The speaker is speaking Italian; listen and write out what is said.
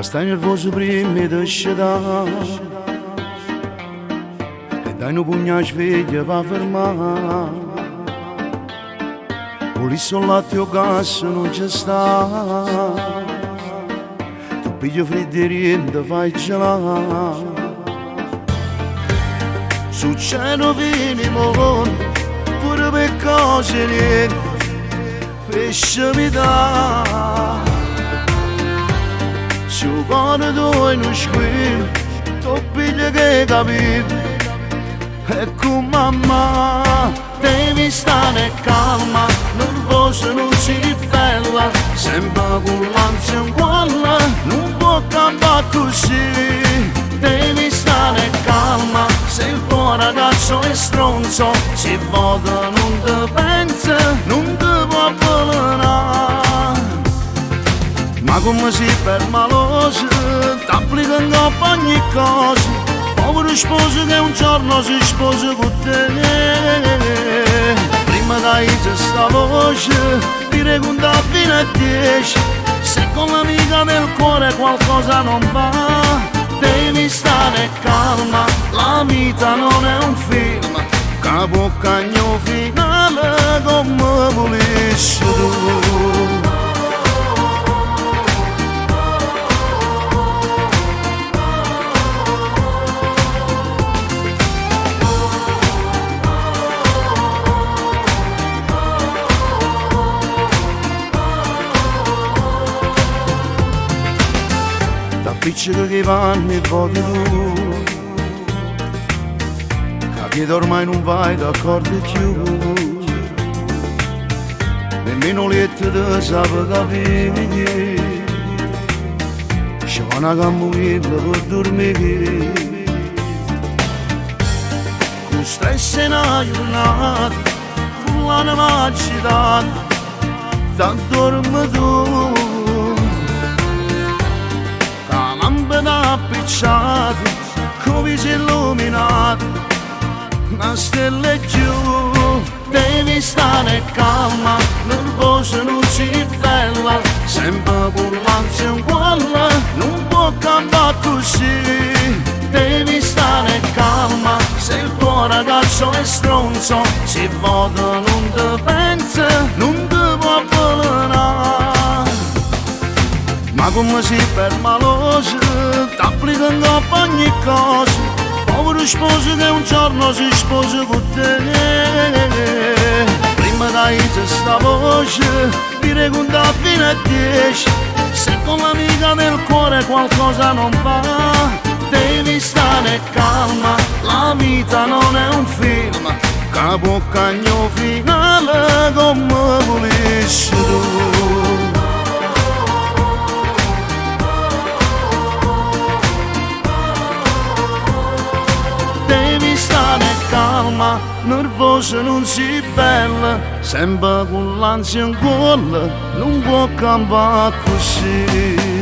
Già stai nervoso prima di scidare e dai un pugno a sveglia per fermare. Polizia o latte o gas non ci sta, tu pigli freddo e riente fai gelare. Succedono fini mondi pure per cose niente, pesce mi dà. Su cuore tu e non squillo, tu pigli che capito. E con mamma devi stare calma, nervoso non si ribella, sempre con l'ansia uguale, non può cambiare così. Devi stare calma, se il tuo ragazzo è stronzo, se vota non ti pensa, non ti può avvelenare. Ma come si ferma l'osa, t'applica in coppa ogni cosa. Povero sposo che un giorno si sposa con te. Prima dai sta voce, dire conta fino a 10. Se con l'amica del cuore qualcosa non va, devi stare calma, la vita non è un film, capo cagno finale come volessi tu. T'appiccica che vanno e voti tu, che ormai non vai d'accordo più, nemmeno letto ti sape capire, c'è una camomilla per dormire. Con stress in una giornata, con l'anima agitata, tanto dormi tu. Lampada appicciata, come si illuminata, una stella giù. Devi stare calma, nervoso non si ribella, sempre con l'ansia uguale, non può cambiare così. Devi stare calma, se il tuo ragazzo è stronzo, se vota non ti pensa, non ti può avvelenare. Ma come si ferma l'osa, t'applica in coppa ogni cosa. Povero sposo che un giorno si sposa con te. Prima dai sta voce, dire conta fino a 10. Se con l'amica del cuore qualcosa non va, devi stare calma, la vita non è un film, capo cagno finale come volessi tu. Devi stare calma, nervoso non si bella, sempre con l'ansia in cuore, non può cambiare così.